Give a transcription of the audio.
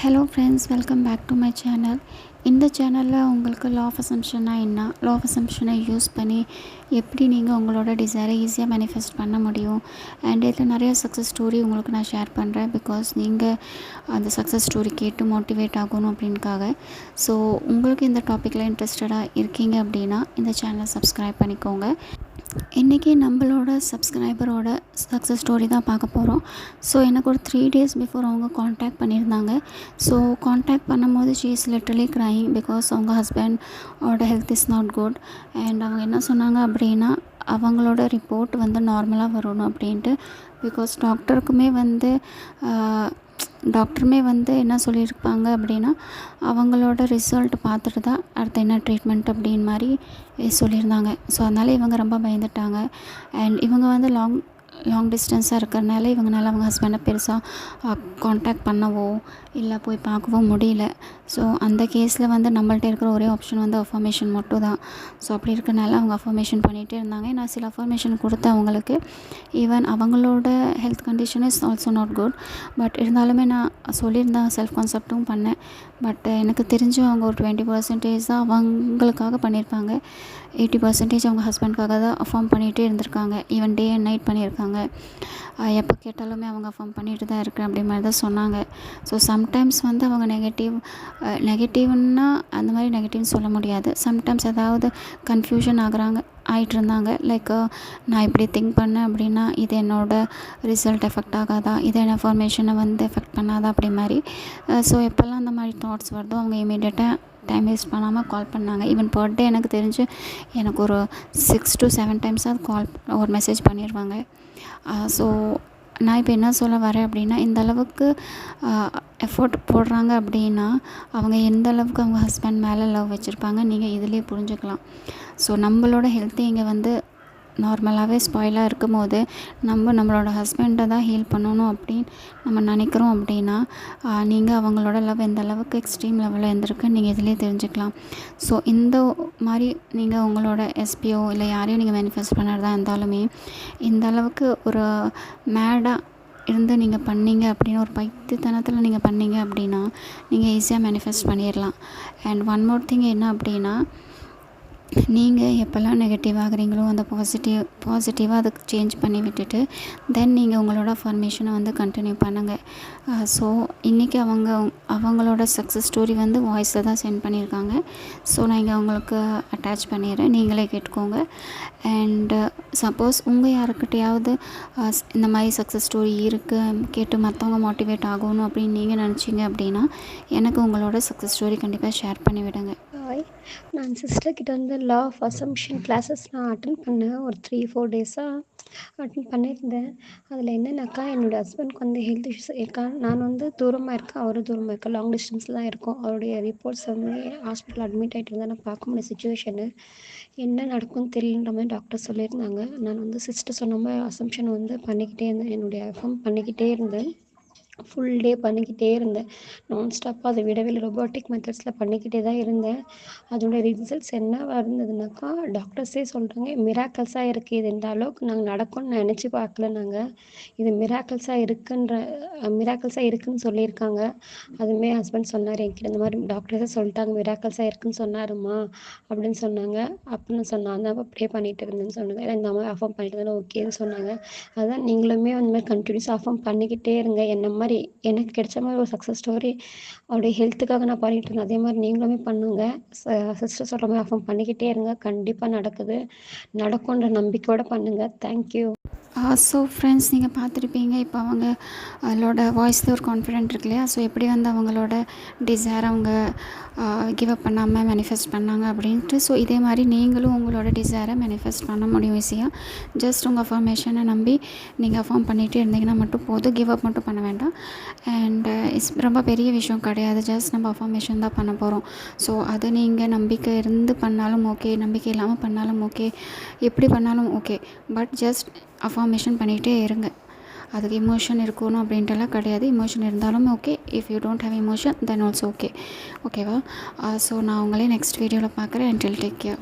Hello friends, welcome back to my channel. இந்த சேனலில் உங்களுக்கு லா ஆஃப் அசம்ப்ஷன்னா என்ன, லா ஆஃப் அசம்ப்ஷனை யூஸ் பண்ணி எப்படி நீங்கள் உங்களோட டிசைரை ஈஸியாக மேனிஃபெஸ்ட் பண்ண முடியும், அண்ட் இதில் நிறைய சக்ஸஸ் ஸ்டோரி உங்களுக்கு நான் ஷேர் பண்ணுறேன். பிகாஸ் நீங்கள் அந்த சக்ஸஸ் ஸ்டோரி கேட்டு மோட்டிவேட் ஆகணும் அப்படின்காக. ஸோ உங்களுக்கு இந்த டாப்பிக்கில் இன்ட்ரெஸ்டடாக இருக்கீங்க அப்படின்னா இந்த சேனலை சப்ஸ்கிரைப் பண்ணிக்கோங்க. இன்றைக்கி நம்மளோட சப்ஸ்கிரைபரோட சக்ஸஸ் ஸ்டோரி தான் பார்க்க போகிறோம். ஸோ எனக்கு ஒரு 3 days பிஃபோர் அவங்க காண்டாக்ட் பண்ணியிருந்தாங்க. ஸோ காண்டாக்ட் பண்ணும்போது she is literally crying because அவங்க ஹஸ்பண்டோட health is not good. And அவங்க என்ன சொன்னாங்க அப்படின்னா, அவங்களோட ரிப்போர்ட் வந்து நார்மலாக வரணும் அப்படின்ட்டு. பிகாஸ் டாக்டருமே வந்து என்ன சொல்லியிருப்பாங்க அப்படின்னா, அவங்களோட ரிசல்ட் பார்த்துட்டு தான் அடுத்து என்ன ட்ரீட்மெண்ட் அப்படின்னு மாதிரி சொல்லியிருந்தாங்க. ஸோ அதனால் இவங்க ரொம்ப பயந்துட்டாங்க. அண்ட் இவங்க வந்து லாங் டிஸ்டன்ஸாக இருக்கிறனால இவங்களால அவங்க ஹஸ்பண்டை பெருசாக காண்டாக்ட் பண்ணவோ இல்லை போய் பார்க்கவோ முடியல. ஸோ அந்த கேஸில் வந்து நம்மள்ட்ட இருக்கிற ஒரே ஆப்ஷன் வந்து அஃபர்மேஷன் மட்டும் தான். ஸோ அப்படி இருக்கனால அவங்க அஃபர்மேஷன் பண்ணிகிட்டே இருந்தாங்க. நான் சில அஃபர்மேஷன் கொடுத்தேன் அவங்களுக்கு. ஈவன் அவங்களோட health condition is also not good. But இருந்தாலுமே நான் சொல்லியிருந்தேன், செல்ஃப் கான்செப்டும் பண்ணேன். பட் எனக்கு தெரிஞ்சு அவங்க ஒரு 20% தான் அவங்களுக்காக பண்ணியிருப்பாங்க. 80% அவங்க ஹஸ்பண்ட்காக தான் அஃபார்ம் பண்ணிகிட்டே இருந்திருக்காங்க. ஈவன் டே அண்ட் நைட் பண்ணியிருக்காங்க. எப்போ கேட்டாலுமே அவங்க அஃபார்ம் பண்ணிட்டு தான் இருக்கேன் அப்படி மாதிரி தான் சொன்னாங்க. ஸோ சம்டைம்ஸ் வந்து அவங்க நெகட்டிவ்னா அந்த மாதிரி நெகட்டிவ்னு சொல்ல முடியாது. சம்டைம்ஸ் ஏதாவது கன்ஃபியூஷன் ஆகிட்டு இருந்தாங்க. லைக் நான் இப்படி திங்க் பண்ணேன் அப்படின்னா இது என்னோடய ரிசல்ட் எஃபெக்ட் ஆகாதா, இது என்ன இன்ஃபர்மேஷனை வந்து எஃபெக்ட் பண்ணாதா அப்படி மாதிரி. ஸோ எப்போல்லாம் அந்த மாதிரி தாட்ஸ் வருதோ அவங்க இமீடியட்டாக டைம் வேஸ்ட் பண்ணாமல் கால் பண்ணாங்க. ஈவன் பர் டே எனக்கு தெரிஞ்சு எனக்கு ஒரு 6 to 7 டைம்ஸாவது ஒரு மெசேஜ் பண்ணிடுவாங்க. ஸோ நான் இப்போ என்ன சொல்ல வரேன் அப்படின்னா, இந்த அளவுக்கு எஃபோர்ட் போடுறாங்க அப்படின்னா அவங்க எந்த அளவுக்கு அவங்க ஹஸ்பண்ட் மேலே லவ் வச்சுருப்பாங்க நீங்கள் இதிலே புரிஞ்சுக்கலாம். ஸோ நம்மளோட ஹெல்த்து இங்கே வந்து நார்மலாகவே ஸ்பாயிலாக இருக்கும் போது நம்மளோட ஹஸ்பண்டை தான் ஹீல் பண்ணணும் அப்படின்னு நம்ம நினைக்கிறோம் அப்படின்னா நீங்கள் அவங்களோட லவ் எந்த அளவுக்கு எக்ஸ்ட்ரீம் லெவலில் இருந்திருக்கு நீங்கள் இதிலே தெரிஞ்சுக்கலாம். ஸோ இந்த மாதிரி நீங்கள் உங்களோட எஸ்பிஓ இல்லை யாரையும் நீங்கள் மேனிஃபெஸ்ட் பண்ணுறதா இருந்தாலுமே இந்த அளவுக்கு ஒரு மேடாக இருந்து நீங்கள் பண்ணீங்க அப்படின்னு ஒரு பைத்தியத்தனத்தில் நீங்கள் பண்ணீங்க அப்படின்னா நீங்கள் ஈஸியாக மேனிஃபெஸ்ட் பண்ணிடலாம். அண்ட் ஒன் மோர் திங் என்ன அப்படின்னா, நீங்கள் எப்போல்லாம் நெகட்டிவ் ஆகுறீங்களோ அந்த பாசிட்டிவாக அதுக்கு சேஞ்ச் பண்ணி விட்டுட்டு தென் நீங்கள் உங்களோட ஃபார்மேஷனை வந்து கண்டினியூ பண்ணுங்கள். ஸோ இன்றைக்கி அவங்களோட சக்ஸஸ் ஸ்டோரி வந்து வாய்ஸில் தான் சென்ட் பண்ணியிருக்காங்க. ஸோ நான் இங்கே அவங்களுக்கு அட்டாச் பண்ணிடுறேன், நீங்களே கேட்டுக்கோங்க. அண்டு சப்போஸ் உங்கள் யாருக்கிட்டையாவது இந்த மாதிரி சக்ஸஸ் ஸ்டோரி இருக்குது கேட்டு மற்றவங்க மோட்டிவேட் ஆகணும் அப்படின்னு நீங்கள் நினச்சிங்க அப்படின்னா எனக்கு உங்களோட சக்ஸஸ் ஸ்டோரி கண்டிப்பாக ஷேர் பண்ணி விடுங்க. ஹாய், நான் சிஸ்டர்கிட்ட வந்து லா ஆஃப் அசம்ப்ஷன் கிளாஸஸ் நான் அட்டன் பண்ணேன். ஒரு 3-4 டேஸாக அட்டன் பண்ணியிருந்தேன். அதில் என்னென்னாக்கா, என்னோடய ஹஸ்பண்ட்க்கு வந்து ஹெல்த் இஷ்யூஸ் இருக்கா. நான் வந்து தூரமாக இருக்கேன், அவரும் தூரமாக இருக்கேன், லாங் டிஸ்டன்ஸில் தான் இருக்கோம். அவருடைய ரிப்போர்ட்ஸ் வந்து ஹாஸ்பிட்டல் அட்மிட் ஆகிட்டு இருந்தால் நான் பார்க்க முடிய சுச்சுவேஷனு. என்ன நடக்கும்னு தெரியலன்ற மாதிரி டாக்டர் சொல்லியிருந்தாங்க. நான் வந்து சிஸ்டர் சொன்ன மாதிரி அசம்ப்ஷன் வந்து பண்ணிக்கிட்டே இருந்தேன், என்னுடைய எஃப்எம் பண்ணிக்கிட்டே இருந்தேன். ஃபுல் டே பண்ணிக்கிட்டே இருந்தேன், நான் ஸ்டாப்பாக அதை விடவே இல்லை. ரொபோட்டிக் மெத்தட்ஸில் பண்ணிக்கிட்டே தான் இருந்தேன். அதோட ரிசல்ட்ஸ் என்ன இருந்ததுனாக்கா, டாக்டர்ஸே சொல்கிறாங்க மிராக்கல்ஸாக இருக்குது. இது இந்த அளவுக்கு நாங்கள் நடக்கும்னு நினச்சி பார்க்கல. இது மிராக்கல்ஸாக இருக்குதுன்னு சொல்லியிருக்காங்க. அதுவுமே ஹஸ்பண்ட் சொன்னார் என்கிட்ட, இந்த மாதிரி டாக்டர்ஸே சொல்லிட்டாங்க மிராக்கல்ஸாக இருக்குதுன்னு சொன்னாருமா அப்படின்னு சொன்னாங்க. அப்படின்னு சொன்னேன், அந்த அப்படியே பண்ணிகிட்டு இருந்தேன்னு சொன்னாங்க. இந்த மாதிரி அஃபார்ம் பண்ணிட்டு இருந்தாலும் ஓகேன்னு சொன்னாங்க. அதுதான் நீங்களுமே அந்த மாதிரி கண்டினியூஸாக அஃபார்ம் பண்ணிக்கிட்டே இருங்க. என்ன மாதிரி எனக்கு கிடைச்ச மாதிரி ஒரு சக்ஸஸ் ஸ்டோரி அவருடைய ஹெல்த்துக்காக நான் பண்ணிகிட்டு இருந்தேன். அதே மாதிரி நீங்களுமே பண்ணுங்கள். சிஸ்டர் சொல்கிற மாதிரி அஃபார்ம் பண்ணிக்கிட்டே இருங்க, கண்டிப்பாக நடக்கும்ன்ற நம்பிக்கையோடு பண்ணுங்கள். தேங்க்யூ. ஸோ ஃப்ரெண்ட்ஸ், நீங்கள் பார்த்துருப்பீங்க இப்போ அவங்களோட வாய்ஸில் ஒரு கான்ஃபிடென்ட் இருக்கு இல்லையா. ஸோ எப்படி வந்து அவங்களோட டிசைர் அவங்க கிவ் அப் பண்ணாமல் மேனிஃபெஸ்ட் பண்ணாங்க அப்படின்ட்டு. ஸோ இதே மாதிரி நீங்களும் உங்களோட டிசைரை மேனிஃபெஸ்ட் பண்ண முடியும் ஈஸியாக. ஜஸ்ட் உங்கள் அஃபர்மேஷனை நம்பி நீங்கள் அஃபார்ம் பண்ணிகிட்டே இருந்தீங்கன்னா மட்டும் போதும், கிவ் அப் மட்டும் பண்ண வேண்டாம். அண்ட் ரொம்ப பெரிய விஷயம் கிடையாது, ஜஸ்ட் நம்ம அஃபர்மேஷன் தான் பண்ண போகிறோம். ஸோ அது நீங்கள் நம்பிக்கை இருந்து பண்ணாலும் ஓகே, நம்பிக்கை இல்லாமல் பண்ணாலும் ஓகே, எப்படி பண்ணாலும் ஓகே. பட் ஜஸ்ட் அஃபர்மேஷன் பண்ணிகிட்டே இருங்க. அதுக்கு இமோஷன் இருக்கணும் அப்படின்ட்டுலாம் கிடையாது. இமோஷன் இருந்தாலும் okay, if you don't have emotion then also ஓகேவா. ஸோ நான் உங்களே நெக்ஸ்ட் வீடியோவில் பார்க்குறேன். Until take care.